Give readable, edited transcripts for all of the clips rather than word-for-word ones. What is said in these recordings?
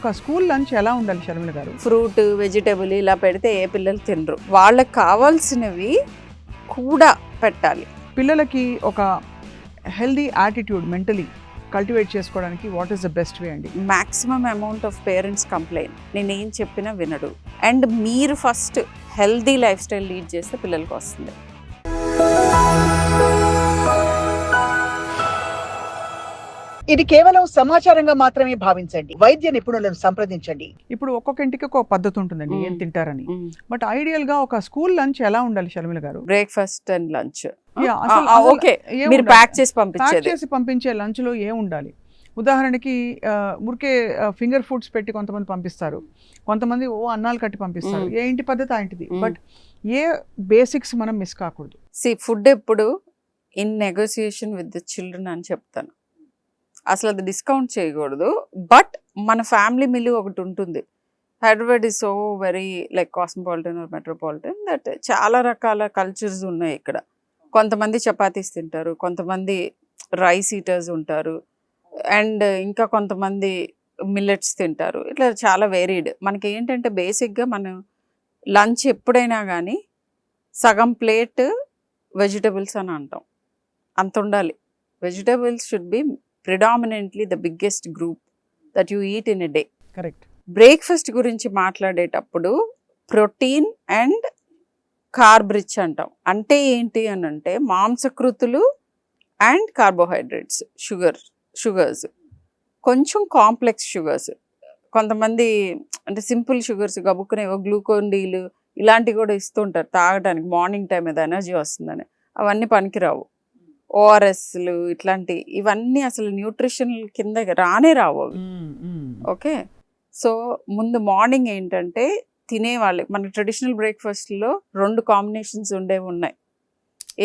ఒక school lunch ఎలా ఉండాలి షర్మిల గారు? ఫ్రూట్ వెజిటబుల్ ఇలా పెడితే ఏ పిల్లలు తినరు. వాళ్ళకి కావాల్సినవి కూడా పెట్టాలి. పిల్లలకి ఒక హెల్దీ యాటిట్యూడ్ మెంటలీ కల్టివేట్ చేసుకోవడానికి what is the best way అండి? Maximum amount of parents complaint, నేను ఏం చెప్పినా వినడు. అండ్ మీరు first healthy lifestyle lead చేస్తే పిల్లలకి వస్తుంది. ఇది కేవలం సమాచారంగా మాత్రమే భావించండి. వైద్య నిపుణులను సంప్రదించండి. ఇప్పుడు ఒక్కొక్క ఇంటికి ఒక పద్ధతి ఉంటుందండి ఏం తింటారని. బట్ ఐడియల్ గా ఒక స్కూల్ లంచ్ ఎలా ఉండాలి షర్మిల గారు? బ్రేక్ఫాస్ట్ అండ్ లంచ్ ఓకే, మీరు ప్యాక్ చేసి పంపించే లంచ్ లో ఏం ఉండాలి? ఉదాహరణకి మురికే ఫింగర్ ఫుడ్స్ పెట్టి కొంతమంది పంపిస్తారు, కొంతమంది అన్నాలు కట్టి పంపిస్తారు. ఏ ఇంటి పద్ధతి ఆ ఇంటిది. బట్ ఏ బేసిక్స్ మనం మిస్ కాకూడదు. ఫుడ్ ఎప్పుడు in negotiation with the children అని చెప్తాను. అసలు అది డిస్కౌంట్ చేయకూడదు. బట్ మన ఫ్యామిలీ మిల్ ఒకటి ఉంటుంది. Hyderabad is so very like cosmopolitan or metropolitan, that చాలా రకాల కల్చర్స్ ఉన్నాయి ఇక్కడ. కొంతమంది చపాతీస్ తింటారు, కొంతమంది రైస్ ఈటర్స్ ఉంటారు, అండ్ ఇంకా కొంతమంది మిల్లెట్స్ తింటారు. ఇట్లా చాలా వేరీడ్. మనకి ఏంటంటే బేసిక్గా మనం లంచ్ ఎప్పుడైనా కానీ సగం ప్లేట్ వెజిటబుల్స్ అని అంటాం, అంత ఉండాలి. Vegetables should be predominantly the biggest group that you eat in a day. Correct. Breakfast గురించి మాట్లాడేటప్పుడు ప్రోటీన్ అండ్ కార్బ్ రిచ్ అంటాం. అంటే ఏంటి అని అంటే మాంసకృతులు అండ్ కార్బోహైడ్రేట్స్, షుగర్స్, కొంచెం కాంప్లెక్స్ షుగర్స్. కొంతమంది అంటే సింపుల్ షుగర్స్ గబుక్కునే గ్లూకోండీలు ఇలాంటివి కూడా ఇస్తుంటారు తాగడానికి, మార్నింగ్ టైం ఏదో ఎనర్జీ వస్తుందని. అవన్నీ పనికిరావు. ఓఆర్ఎస్లు ఇట్లాంటి ఇవన్నీ అసలు న్యూట్రిషన్ కింద రానే రావు అవి. ఓకే, సో ముందు మార్నింగ్ ఏంటంటే తినేవాళ్ళు మనకి ట్రెడిషనల్ బ్రేక్ఫాస్ట్లో 2 కాంబినేషన్స్ ఉండేవి ఉన్నాయి.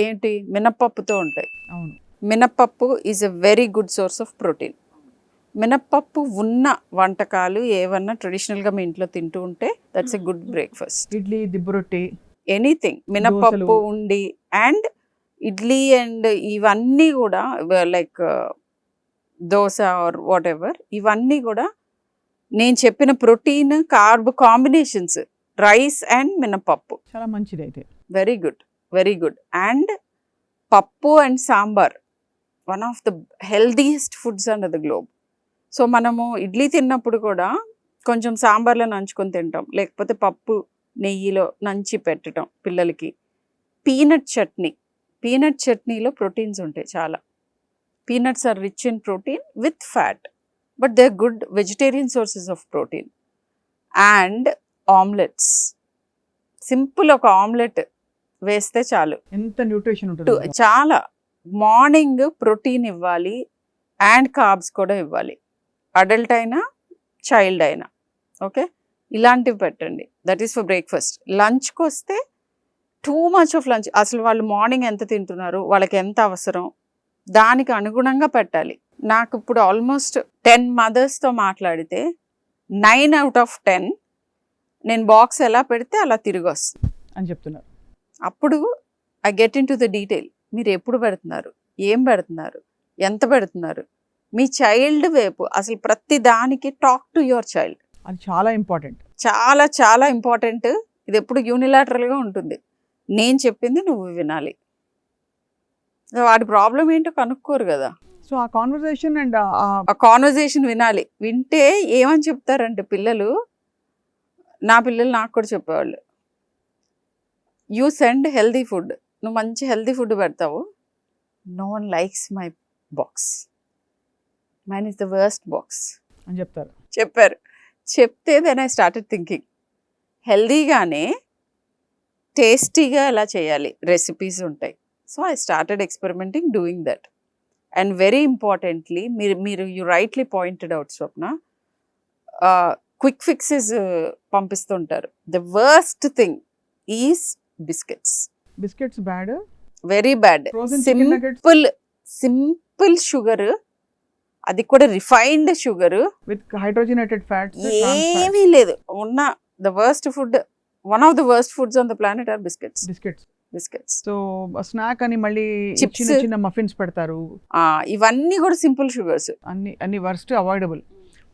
ఏంటి? మినప్పప్పుతో ఉంటాయి. మినప్పప్పు is a very good source of protein. మినప్పప్పు ఉన్న వంటకాలు ఏమన్నా ట్రెడిషనల్గా మీ ఇంట్లో తింటూ ఉంటే that's a good breakfast. Idli, దిబ్బరొట్టి, ఎనీథింగ్ మినప్పప్పు ఉండి, అండ్ ఇడ్లీ అండ్ ఇవన్నీ కూడా like dosa or whatever, ఇవన్నీ కూడా నేను చెప్పిన protein carb combinations. Rice and మినపప్పు చాలా మంచిది. అయితే very good, very good. And పప్పు and sambar one of the healthiest foods under the globe. So మనము ఇడ్లీ తిన్నప్పుడు కూడా కొంచెం సాంబార్లో నంచుకొని తింటాం, లేకపోతే పప్పు నెయ్యిలో నంచి పెట్టడం పిల్లలకి. పీనట్ చట్నీలో ప్రోటీన్స్ ఉంటాయి చాలా. Peanuts are rich in protein with fat, but they are good vegetarian sources of protein. And omelettes, simple ఒక ఆమ్లెట్ వేస్తే చాలు, ఎంత న్యూట్రిషన్ ఉంటుంది. చాలా. మార్నింగ్ ప్రోటీన్ ఇవ్వాలి అండ్ కార్బ్స్ కూడా ఇవ్వాలి, అడల్ట్ అయినా చైల్డ్ అయినా. ఓకే, ఇలాంటివి పెట్టండి. That is for breakfast. లంచ్కి వస్తే టూ మచ్ ఆఫ్ లంచ్. అసలు వాళ్ళు మార్నింగ్ ఎంత తింటున్నారు, వాళ్ళకి ఎంత అవసరం, దానికి అనుగుణంగా పెట్టాలి. నాకు ఇప్పుడు ఆల్మోస్ట్ 10 మదర్స్తో మాట్లాడితే 9 out of 10 నేను బాక్స్ ఎలా పెడితే అలా తిరిగి వస్తుంది అని చెప్తున్నారు. అప్పుడు I get in to the detail. మీరు ఎప్పుడు పెడుతున్నారు, ఏం పెడుతున్నారు, ఎంత పెడుతున్నారు, మీ చైల్డ్ వైపు అసలు ప్రతి దానికి టాక్ టు యువర్ చైల్డ్. అది చాలా ఇంపార్టెంట్, చాలా చాలా ఇంపార్టెంట్. ఇది ఎప్పుడు యూనిలాటరల్గా ఉంటుంది. నేను చెప్పింది నువ్వు వినాలి. వాడి ప్రాబ్లం ఏంటో కనుక్కోరు కదా. సో ఆ కాన్వర్సేషన్ అండ్ ఆ కాన్వర్సేషన్ వినాలి. వింటే ఏమని చెప్తారంటే పిల్లలు, నా పిల్లలు నాకు కూడా చెప్పేవాళ్ళు, యూ సెండ్ హెల్దీ ఫుడ్, నువ్వు మంచి హెల్దీ ఫుడ్ పెడతావు, no one likes my box, mine is the worst box అని చెప్పారు. చెప్తే దెన్ ఐ స్టార్టెడ్ థింకింగ్, హెల్దీగానే టేస్టీగా ఎలా చేయాలి, రెసిపీస్ ఉంటాయి. So I started experimenting doing that. And very importantly మీరు you rightly pointed out Swapna, quick fixes పంపిస్తుంటారు. The worst thing is biscuits bad, very bad. Simple sugar, అది కూడా refined sugar with hydrogenated fats, ఏమీ లేదు. ఉన్న the worst food, one of the worst foods on the planet are biscuits. So snack అని మళ్ళీ చిన్న చిన్న మఫిన్స్ పెడతారు. ఇవన్నీ కూడా సింపుల్ షుగర్స్, అన్ని worst avoidable.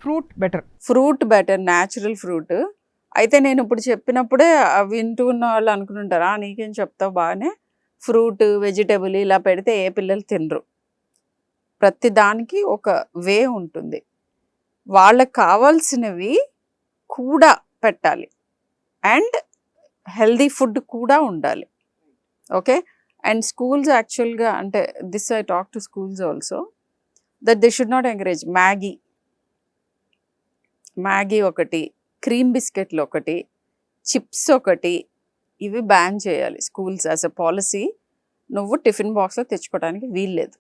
Fruit better. Fruit better, natural fruit. అయితే నేను ఇప్పుడు చెప్పినప్పుడే వింటూ ఉన్న వాళ్ళు అనుకుంటుంటారా నీకేం చెప్తావు బాగానే, ఫ్రూట్ వెజిటబుల్ ఇలా పెడితే ఏ పిల్లలు తినరు. ప్రతి దానికి ఒక వే ఉంటుంది. వాళ్ళకి కావాల్సినవి కూడా పెట్టాలి అండ్ హెల్దీ ఫుడ్ కూడా ఉండాలి. ఓకే, అండ్ స్కూల్స్ యాక్చువల్గా అంటే this I talk to schools also that they should not encourage Maggi ఒకటి, క్రీమ్ బిస్కెట్లు ఒకటి, చిప్స్ ఒకటి, ఇవి బ్యాన్ చేయాలి స్కూల్స్ యాజ్ అ పాలసీ. నువ్వు టిఫిన్ బాక్స్లో తెచ్చుకోవడానికి వీల్లేదు.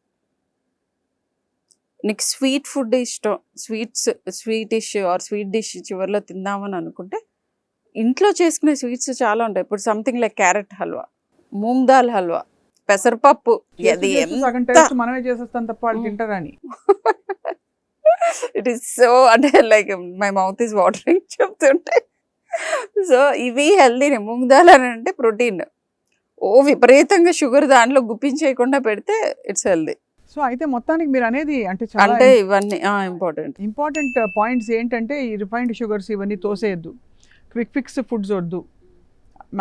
నీకు స్వీట్ ఫుడ్ ఇష్టం, sweet dish or sweet dish చివరిలో తిందామని అనుకుంటే ఇంట్లో చేసుకునే స్వీట్స్ చాలా ఉంటాయి. ఇప్పుడు something like carrot halwa, moong dal halwa, పెసరపప్పు, అది సగం టేస్ట్ మనమే చేసేస్తాం తప్ప వాళ్ళు తింటారని. ఇట్ ఈస్ సో అంటే like my mouth is watering చెప్తుంటే. సో ఇవి హెల్దీనే. మూంగ్ దాల్ అని అంటే ప్రోటీన్. విపరీతంగా షుగర్ దాంట్లో గుప్పించేయకుండా పెడితే ఇట్స్ హెల్దీ. సో అయితే మొత్తానికి మీరు అనేది అంటే చాలా అంటే ఇవన్నీ ఇంపార్టెంట్ పాయింట్స్ ఏంటంటే ఈ రిఫైన్డ్ షుగర్స్ ఇవన్నీ తోసేయద్దు, క్విక్ ఫిక్స్ ఫుడ్స్ వద్దు,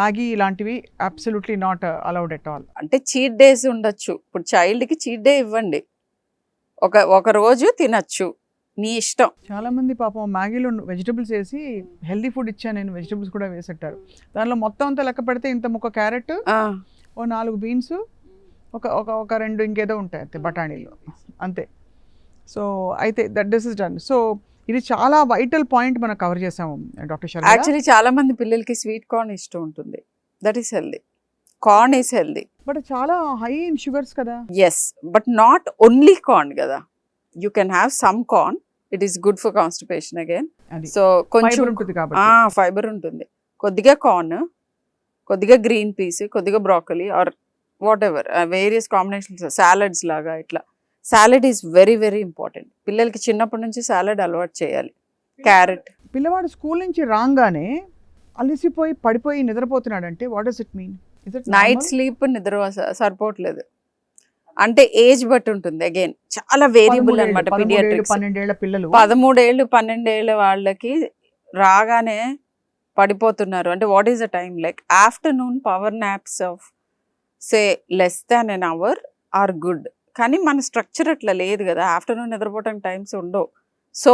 మ్యాగీ ఇలాంటివి absolutely not allowed at all. అంటే చీట్ డేస్ ఉండొచ్చు. ఇప్పుడు చైల్డ్కి చీట్ డే ఇవ్వండి, ఒక రోజు తినచ్చు, నీ ఇష్టం. చాలా మంది పాపం మ్యాగీలో వెజిటబుల్స్ వేసి హెల్దీ ఫుడ్ ఇచ్చాను నేను, వెజిటబుల్స్ కూడా వేసెట్టారు. దానిలో మొత్తం అంతా లెక్క పెడితే ఇంత ముక్క క్యారెట్, ఓ 4 బీన్స్, ఒక 2 ఇంకేదో ఉంటాయి అంతే బఠానీలు అంతే. సో అయితే దిస్ ఇస్ డన్. సో ఇది చాలా వైటల్ పాయింట్ మనం కవర్ చేసాము డాక్టర్ శర్మ. యాక్చువల్లీ చాలా మంది పిల్లలకి స్వీట్ కార్న్ ఇష్టం ఉంటుంది. That is healthy. Corn is healthy, but చాలా హై ఇన్ షుగర్స్ కదా. Yes, but not only corn కదా. You can have some corn, it is good for constipation again. So కొంచెం ఉంటుంది కాబట్టి ఫైబర్ ఉంటుంది. కొద్దిగా కార్న్, కొద్దిగా గ్రీన్ పీస్, కొద్దిగా broccoli or whatever various combinations, salads లాగా ఇట్లా. Salad is very very important. పిల్లలకి చిన్నప్పటి నుంచి సాలడ్ అలవాటు చేయాలి. క్యారెట్. పిల్లవాడు స్కూల్ నుంచి రాగానే అలసిపోయి పడిపోయి నిద్రపోతున్నాడంటే what does it mean? Night sleep నిద్ర సరిపోవట్లేదు అంటే ఏజ్ బట్టి ఉంటుంది. అగైన్ చాలా వేరియబుల్ అనమాట. పీడియాట్రిక్స్ 12 ఏళ్ల పిల్లలు, 13 ఏళ్ళు 12 ఏళ్ళ వాళ్ళకి రాగానే పడిపోతున్నారు. అంటే what is the time? Like afternoon power naps of say less than an hour are good. కానీ మన స్ట్రక్చర్ అట్లా లేదు కదా. ఆఫ్టర్నూన్ నిద్రపోవడానికి టైమ్స్ ఉండవు. So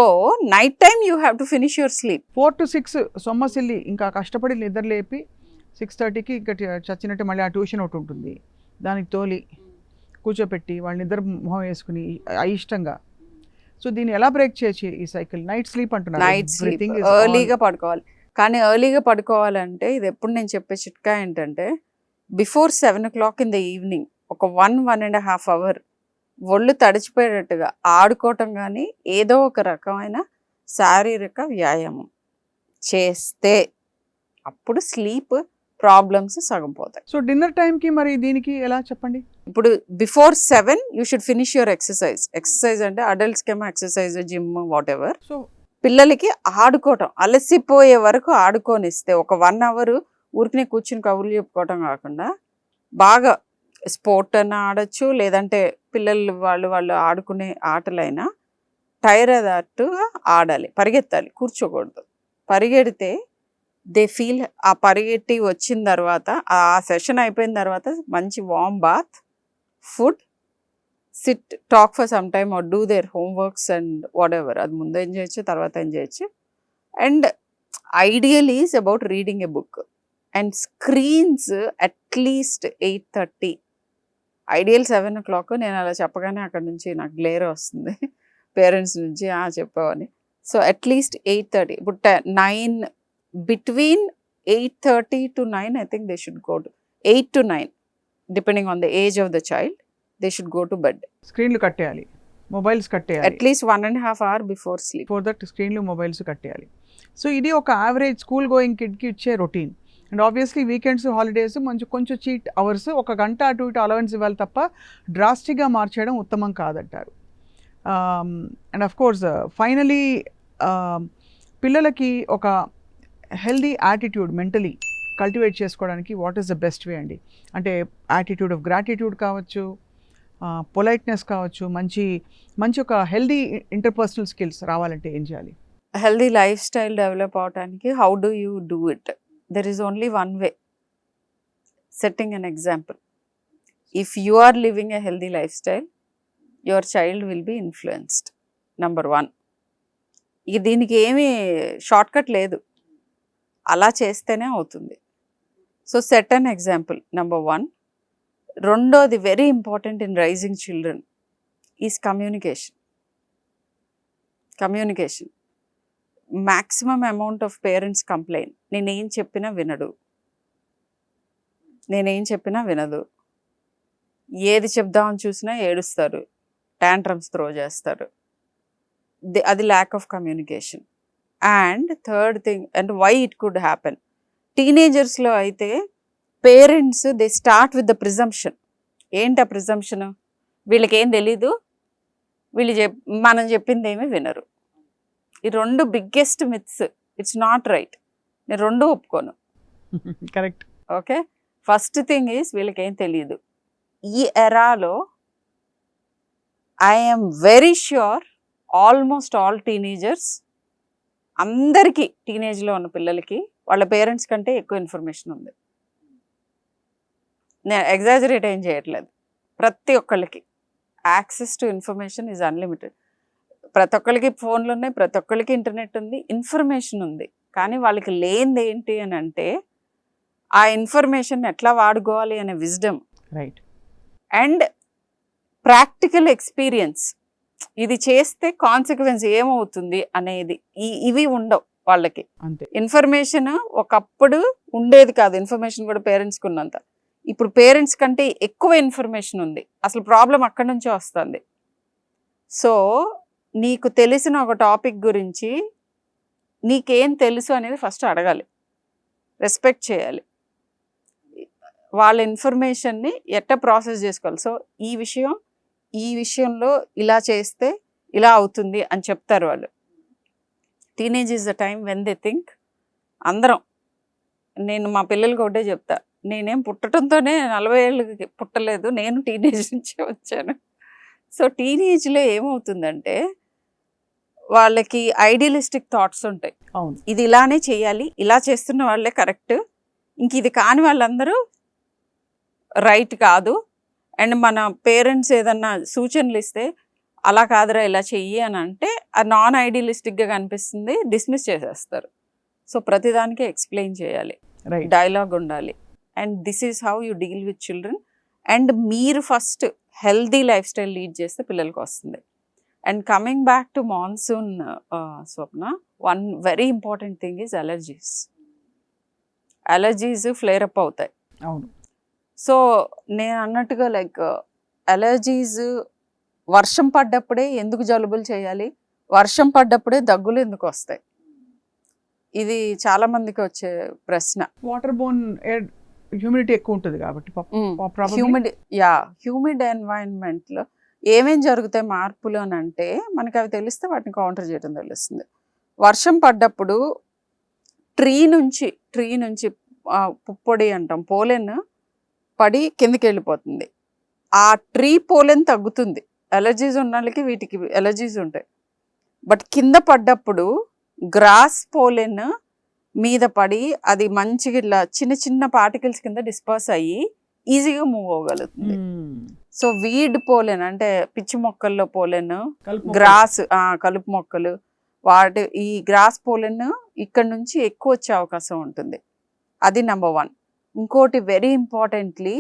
night time you have to finish your sleep. 4 to 6 సొమ్మసిల్లి ఇంకా కష్టపడి నిద్ర లేపి 6:30కి ఇంకా చచ్చినట్టు మళ్ళీ ఆ ట్యూషన్ ఒకటి ఉంటుంది, దానికి తోలి కూర్చోపెట్టి వాళ్ళ నిద్ర మొహం వేసుకుని అయిష్టంగా. సో దీన్ని ఎలా బ్రేక్ చేయొచ్చు ఈ సైకిల్? నైట్ స్లీప్ అంటున్నారు. నైట్ స్లీప్, ఎర్లీగా పడుకోవాలి. కానీ ఎర్లీగా పడుకోవాలంటే ఇది ఎప్పుడు నేను చెప్పే చిట్కా ఏంటంటే before 7 o'clock in the evening ఒక 1.5 hours ఒళ్ళు తడిచిపోయేటట్టుగా ఆడుకోవటం కానీ ఏదో ఒక రకమైన శారీరక వ్యాయామం చేస్తే అప్పుడు స్లీప్ ప్రాబ్లమ్స్ సగం పోతాయి. సో డిన్నర్ టైంకి మరి దీనికి ఎలా చెప్పండి? ఇప్పుడు before 7 you should finish your exercise అంటే అడల్ట్స్కి ఏమో exercise, gym, what ever. So పిల్లలకి ఆడుకోవటం, అలసిపోయే వరకు ఆడుకొనిస్తే ఒక 1 hour ఊరికనే కూర్చుని కబుర్లు చెప్పుకోవటం కాకుండా బాగా స్పోర్ట్ అయినా ఆడచ్చు, లేదంటే పిల్లలు వాళ్ళు ఆడుకునే ఆటలైనా టైర్ అదట్టుగా ఆడాలి, పరిగెత్తాలి, కూర్చోకూడదు. పరిగెడితే దే ఫీల్, ఆ పరిగెట్టి వచ్చిన తర్వాత ఆ సెషన్ అయిపోయిన తర్వాత మంచి warm bath, food, sit, talk for some time or do their homeworks and whatever. అది ముందు ఏం చేయొచ్చు, తర్వాత ఏం చేయొచ్చు. And ideal is about reading a book. And screens at least 8:30, ideal 7 o'clock. నేను అలా చెప్పగానే అక్కడ నుంచి నాకు గ్లేర్ వస్తుంది పేరెంట్స్ నుంచి, చెప్పావని. So at least 8:30. ఇప్పుడు 9, between 8:30 to 9 I think they should go to 8 to 9 depending on the age of the child, they should go to bed. స్క్రీన్లు కట్టేయాలి, మొబైల్స్ కట్టేయాలి. At least 1.5 hour before sleep. For that స్క్రీన్లు, mobiles కట్టేయాలి. So ఇది ఒక average school going కిడ్కి ఇచ్చే routine. And obviously weekends, holidays కొంచెం చీట్ అవర్స్, 1 గంట అటు ఇటు అలవెన్స్ ఇవ్వాలి తప్ప డ్రాస్టిక్గా మార్చేయడం ఉత్తమం కాదంటారు. అండ్ ఆఫ్ కోర్స్ ఫైనలీ పిల్లలకి ఒక హెల్దీ యాటిట్యూడ్ మెంటలీ కల్టివేట్ చేసుకోవడానికి what is the best way అండి? అంటే యాటిట్యూడ్ ఆఫ్ గ్రాటిట్యూడ్ కావచ్చు, పొలైట్నెస్ కావచ్చు, మంచి మంచి ఒక హెల్దీ ఇంటర్పర్సనల్ స్కిల్స్ రావాలంటే ఏం చేయాలి? హెల్దీ లైఫ్ స్టైల్ డెవలప్ అవడానికి how do you do it? There is only one way, setting an example. If you are living a healthy lifestyle, your child will be influenced. Number 1. ఇక దీనికి ఏమీ short cut లేదు, అలా చేస్తేనే అవుతుంది. So set an example, number 1. రెండోది very important in raising children is communication. Communication. Maximum amount of parents complaint, నేనేం చెప్పినా వినడు, నేనేం చెప్పినా వినదు, ఏది చెప్దామని చూసినా ఏడుస్తారు, టాంట్రమ్స్ త్రో చేస్తారు. అది lack of communication. And third thing, and why it could happen, టీనేజర్స్లో అయితే parents they start with the presumption. ఏంటి ఆ ప్రిజంప్షన్? వీళ్ళకి ఏం తెలీదు, మనం చెప్పింది ఏమీ వినరు. ఈ 2 biggest myths. It's not right. నేను 2 ఒప్పుకోను. Correct. Okay, first thing is వీళ్ళకి ఏం తెలియదు. ఈ ఎరాలో I am very sure almost all teenagers, అందరికీ టీనేజ్లో ఉన్న పిల్లలకి వాళ్ళ పేరెంట్స్ కంటే ఎక్కువ ఇన్ఫర్మేషన్ ఉంది. నేను ఎగ్జాజరేట్ ఏం చేయట్లేదు. ప్రతి ఒక్కళ్ళకి access to information is unlimited. ప్రతి ఒక్కరికి ఫోన్లు ఉన్నాయి, ప్రతి ఒక్కరికి ఇంటర్నెట్ ఉంది, ఇన్ఫర్మేషన్ ఉంది. కానీ వాళ్ళకి లేనిది ఏంటి అని అంటే ఆ ఇన్ఫర్మేషన్ ఎట్లా వాడుకోవాలి అనే wisdom, right, and practical experience. ఇది చేస్తే కాన్సిక్వెన్స్ ఏమవుతుంది అనేది ఇవి ఉండవు వాళ్ళకి. అంతే. ఇన్ఫర్మేషన్ ఒకప్పుడు ఉండేది కాదు, ఇన్ఫర్మేషన్ కూడా పేరెంట్స్కి ఉన్నంత. ఇప్పుడు పేరెంట్స్ కంటే ఎక్కువ ఇన్ఫర్మేషన్ ఉంది. అసలు ప్రాబ్లం అక్కడి నుంచే వస్తుంది. సో నీకు తెలిసిన ఒక టాపిక్ గురించి నీకేం తెలుసు అనేది ఫస్ట్ అడగాలి, రెస్పెక్ట్ చేయాలి, వాళ్ళ ఇన్ఫర్మేషన్ని ఎట్లా ప్రాసెస్ చేసుకోవాలి. సో ఈ విషయంలో ఇలా చేస్తే ఇలా అవుతుంది అని చెప్తారు వాళ్ళు. Teenage is the time when they think. అందరం, నేను మా పిల్లలకి ఒకటే చెప్తా, నేనేం పుట్టడంతోనే 40 ఏళ్ళకి పుట్టలేదు, నేను టీనేజ్ నుంచే వచ్చాను. సో టీనేజ్లో ఏమవుతుందంటే వాళ్ళకి ఐడియలిస్టిక్ థాట్స్ ఉంటాయి. అవును. ఇది ఇలానే చేయాలి, ఇలా చేస్తున్న వాళ్ళే కరెక్ట్, ఇంక ఇది కాని వాళ్ళందరూ రైట్ కాదు. అండ్ మన పేరెంట్స్ ఏదన్నా సూచనలు ఇస్తే అలా కాదురా ఇలా చెయ్యి అని అంటే అది నాన్ ఐడియలిస్టిక్గా కనిపిస్తుంది, డిస్మిస్ చేసేస్తారు. సో ప్రతిదానికి ఎక్స్ప్లెయిన్ చేయాలి, రైట్, డైలాగ్ ఉండాలి. And this is how you deal with children. And మీరు first healthy lifestyle lead చేస్తే పిల్లలకి వస్తుంది. And coming back to monsoon, Swapna, one very important thing is allergies. Allergies flare up అవుతాయి. అవును. So నేను అన్నట్టుగా like allergies వర్షం పడ్డప్పుడే ఎందుకు జలుబులు చేయాలి, వర్షం పడ్డప్పుడే దగ్గులు ఎందుకు వస్తాయి, ఇది చాలా మందికి వచ్చే ప్రశ్న. వాటర్ బోర్న్ ఎయిర్ హ్యూమిడిటీ ఎక్కువ ఉంటుంది కాబట్టి. హ్యూమిడ్ ఎన్వైరన్మెంట్లో ఏమేం జరుగుతాయి మార్పులు అని అంటే మనకి అవి తెలిస్తే వాటిని కౌంటర్ చేయడం తెలుస్తుంది. వర్షం పడ్డప్పుడు ట్రీ నుంచి పుప్పొడి అంటాం, పోలెన్ పడి కిందకి వెళ్ళిపోతుంది. ఆ ట్రీ పోలెన్ తగ్గుతుంది. అలర్జీస్ ఉన్న వాళ్ళకి వీటికి అలర్జీస్ ఉంటాయి. బట్ కింద పడ్డప్పుడు గ్రాస్ పోలెన్ మీద పడి అది మంచిగా ఇట్లా చిన్న చిన్న పార్టికల్స్ కింద డిస్పర్స్ అయ్యి ఈజీగా మూవ్ అవ్వగలుగుతుంది. సో వీడ్ పోలెన్ అంటే పిచ్చి మొక్కల్లో పోలెన్, గ్రాస్ కలుపు మొక్కలు, ఈ గ్రాస్ పోలెన్ ఇక్కడ నుంచి ఎక్కువ వచ్చే అవకాశం ఉంటుంది. అది నెంబర్ 1. ఇంకోటి వెరీ ఇంపార్టెంట్లీ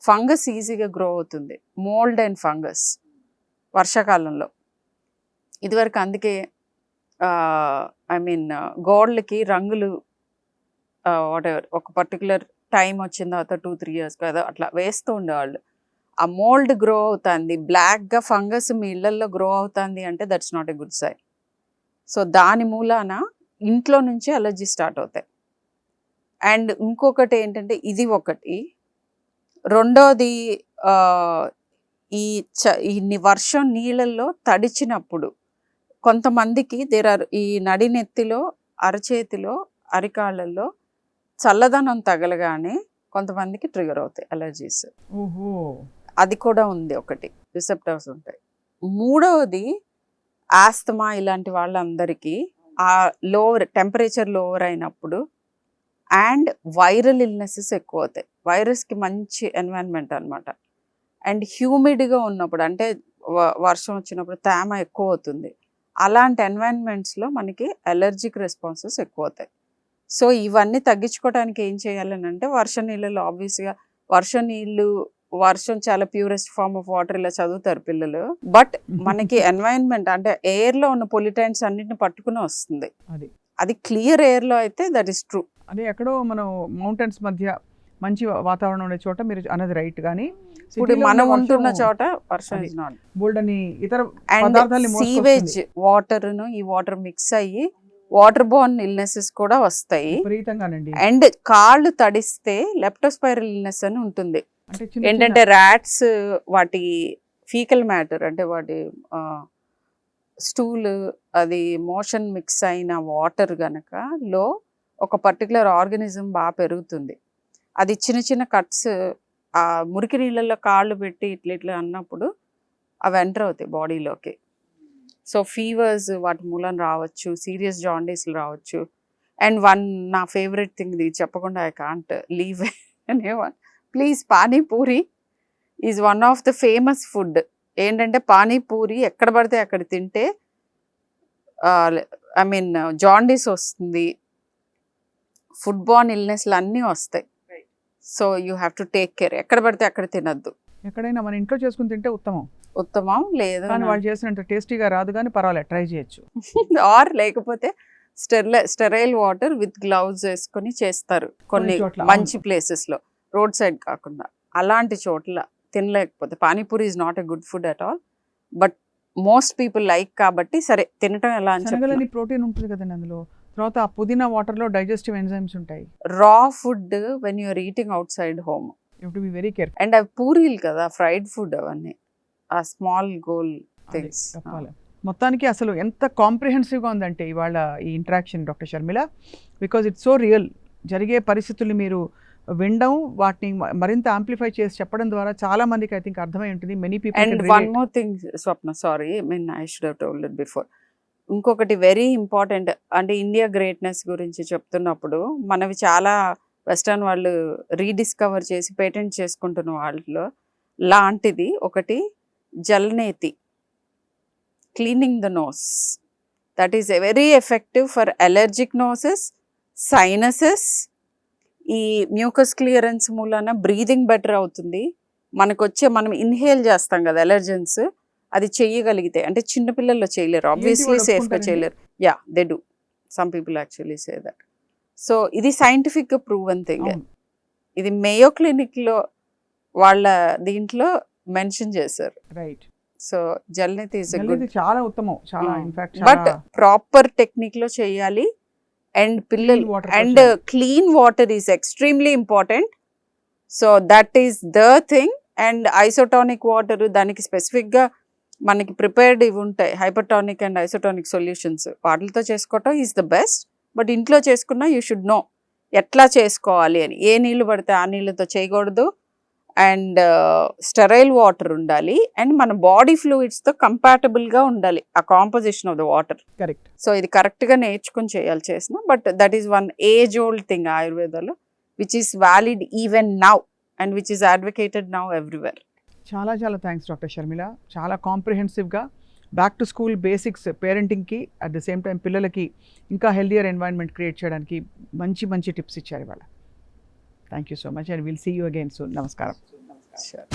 ఫంగస్ ఈజీగా గ్రో అవుతుంది, మోల్డ్ అండ్ ఫంగస్ వర్షాకాలంలో. ఇదివరకు అందుకే గోడలకి రంగులు వాటెవర్ ఒక పర్టికులర్ టైం వచ్చిన తర్వాత 2-3 years కదా అట్లా వేస్తూ ఉండేవాళ్ళు. ఆ మోల్డ్ గ్రో అవుతుంది, బ్లాక్గా ఫంగస్ మీ ఇళ్లల్లో గ్రో అవుతుంది అంటే that's not a good sign. So దాని మూలాన ఇంట్లో నుంచి అలర్జీ స్టార్ట్ అవుతాయి. అండ్ ఇంకొకటి ఏంటంటే ఇది ఒకటి. రెండోది ఈ వర్షం నీళ్ళల్లో తడిచినప్పుడు కొంతమందికి ఈ నడినెత్తిలో, అరచేతిలో, అరికాళ్ళల్లో చల్లదనం తగలగానే కొంతమందికి ట్రిగర్ అవుతాయి అలర్జీస్. అది కూడా ఉంది ఒకటి. రిసెప్టర్స్ ఉంటాయి. మూడవది ఆస్తమా ఇలాంటి వాళ్ళందరికీ ఆ టెంపరేచర్ లోవర్ అయినప్పుడు అండ్ వైరల్ ఇల్నెసెస్ ఎక్కువ అవుతాయి. వైరస్కి మంచి ఎన్వైరన్మెంట్ అనమాట. అండ్ హ్యూమిడ్గా ఉన్నప్పుడు అంటే వర్షం వచ్చినప్పుడు తేమ ఎక్కువ అవుతుంది. అలాంటి ఎన్వైరన్మెంట్స్లో మనకి అలర్జిక్ రెస్పాన్సెస్ ఎక్కువ అవుతాయి. సో ఇవన్నీ తగ్గించుకోవడానికి ఏం చేయాలని అంటే వర్షం నీళ్ళలో ఆబ్వియస్గా వర్షం చాలా ప్యూరెస్ట్ ఫార్మ్ ఆఫ్ వాటర్ ఇలా చదువుతారు పిల్లలు. బట్ మనకి ఎన్వైరన్మెంట్ అంటే ఎయిర్లో ఉన్న పొల్యూటెంట్స్ అన్నిటిని పట్టుకుని వస్తుంది. అది క్లియర్ ఎయిర్లో అయితే దట్ ఈస్ ట్రూ. అదే ఎక్కడో మనం మౌంటైన్స్ మధ్య మంచి వాతావరణం ఉండే చోట మీరు అన్నది రైట్. కానీ ఇప్పుడు మనం ఉంటున్న చోట వర్షం ఇస్ నాట్. బోల్డని ఇతర అండ్ సీవేజ్ వాటర్ను ఈ వాటర్ మిక్స్ అయ్యి వాటర్ బోర్న్ ఇల్నెసెస్ కూడా వస్తాయి. విపరీతంగానండి. అండ్ కాళ్ళు తడిస్తే లెప్టోస్పైరల్ ఇల్నెస్ అని ఉంటుంది. ఏంటంటే ర్యాట్స్ వాటి ఫీకల్ మ్యాటర్ అంటే వాటి స్టూల్ అది మోషన్ మిక్స్ అయిన వాటర్ గనక లో ఒక పర్టికులర్ ఆర్గానిజం బాగా పెరుగుతుంది. అది చిన్న చిన్న కట్స్ ఆ మురికి నీళ్ళల్లో కాళ్ళు పెట్టి ఇట్లా అన్నప్పుడు అవి ఎంటర్ అవుతాయి బాడీలోకి. సో ఫీవర్స్ వాటి మూలం రావచ్చు, సీరియస్ జాండీస్లు రావచ్చు. అండ్ నా ఫేవరెట్ థింగ్ ఇది చెప్పకుండా I can't leave anyone please, panipuri is one of the famous food. ఏంటంటే పానీపూరి ఎక్కడ పడితే అక్కడ తింటే ఐ మీన్ జాండీస్ వస్తుంది, ఫుడ్ బార్న్ ఇల్నెస్లు అన్నీ వస్తాయి. So you have to take care. ఎక్కడ పడితే అక్కడ తినద్దు. ఎక్కడైనా మన ఇంట్లో చేసుకుని తింటే ఉత్తమం. లేదు కానీ వాళ్ళు చేసినంత టేస్టీగా రాదు, కానీ పర్వాలేదు ట్రై చేయొచ్చు. ఆర్ లేకపోతే స్టెరైల్ వాటర్ విత్ గ్లౌజ్ వేసుకొని చేస్తారు కొన్ని మంచి ప్లేసెస్లో, రోడ్ సైడ్ కాకుండా. అలాంటి చోట్ల తినలేకపోతే panipuri is not a good food at all. But most people like కాబట్టి సరే తినటం ఎలా అని శనగలని ప్రోటీన్ ఉంటుంది కదండి అందులో. తర్వాత ఆ పుదీనా వాటర్లో డైజెస్టివ్ ఎంజైమ్స్ ఉంటాయి. Raw food when you're eating outside home you to be very careful. And అవి పూరీలు కదా, ఫ్రైడ్ ఫుడ్ అవన్నీ, ఆ స్మాల్ గోల్ థింగ్స్. మొత్తానికి అసలు ఎంత కాంప్రిహెన్సివ్గా ఉందంటే ఇవాళ ఈ interaction doctor Sharmila. Because it's so real. జరిగే పరిస్థితుల్ని మీరు వినడం, వాటిని మరింత ఆంప్లిఫై చేసి చెప్పడం ద్వారా చాలా మందికి ఐ థింక్ అర్థమై ఉంటుంది. Many people. And one more thing Swapna, sorry I should have told it before. ఇంకొకటి వెరీ ఇంపార్టెంట్ అంటే ఇండియా గ్రేట్నెస్ గురించి చెప్తున్నప్పుడు మనవి చాలా వెస్టర్న్ వాళ్ళు రీడిస్కవర్ చేసి పేటెంట్ చేసుకుంటున్న వాళ్ళలో లాంటిది ఒకటి jalneti, cleaning the nose. That is very effective for allergic noses, sinuses. ఈ మ్యూకస్ క్లియరెన్స్ మూలన బ్రీదింగ్ బెటర్ అవుతుంది. మనం ఇన్హేల్ చేస్తాం కదా ఎలర్జెన్స్, అది చెయ్యగలిగితే. అంటే చిన్నపిల్లల్లో చేయలేరు, ఆబ్వియస్లీ సేఫ్గా చేయలేరు. Yeah they do, some people actually say that. So ఇది సైంటిఫిక్గా ప్రూవెన్ థింగ్. ఇది మేయో క్లినిక్లో వాళ్ళ దీంట్లో మెన్షన్ చేశారు. Right. So jalneti is a good, చాలా ఉత్తమం, చాలా ఇన్ఫాక్ట్. బట్ ప్రాపర్ టెక్నిక్లో చేయాలి. అండ్ పిల్లలు and clean water is extremely important. So that is the thing. And isotonic water, దానికి స్పెసిఫిక్గా మనకి ప్రిపేర్డ్ ఇవి ఉంటాయి, హైపర్టానిక్ అండ్ ఐసోటానిక్ సొల్యూషన్స్. వాటితో చేసుకోవటం ఈజ్ ద బెస్ట్. బట్ ఇంట్లో చేసుకున్నా యూ షుడ్ నో ఎట్లా చేసుకోవాలి అని. ఏ నీళ్ళు పడితే ఆ నీళ్ళతో చేయకూడదు. అండ్ స్టెరైల్ వాటర్ ఉండాలి. అండ్ మన బాడీ ఫ్లూయిడ్స్తో కంపాటబుల్గా ఉండాలి ఆ composition of the water. Correct. So ఇది కరెక్ట్గా నేర్చుకుని చేయాలి చేసిన. But that is one age old thing ఆయుర్వేదాలో, which is valid even now and which is advocated now everywhere. చాలా చాలా థ్యాంక్స్ డాక్టర్ షర్మిల. చాలా కాంప్రిహెన్సివ్గా బ్యాక్ టు స్కూల్ బేసిక్స్ పేరెంటింగ్కి, అట్ ద సేమ్ టైం పిల్లలకి ఇంకా హెల్దియర్ ఎన్వైరన్మెంట్ క్రియేట్ చేయడానికి మంచి మంచి టిప్స్ ఇచ్చారు ఇవాళ. Thank you so much and will see you again soon. నమస్కారం. Sure.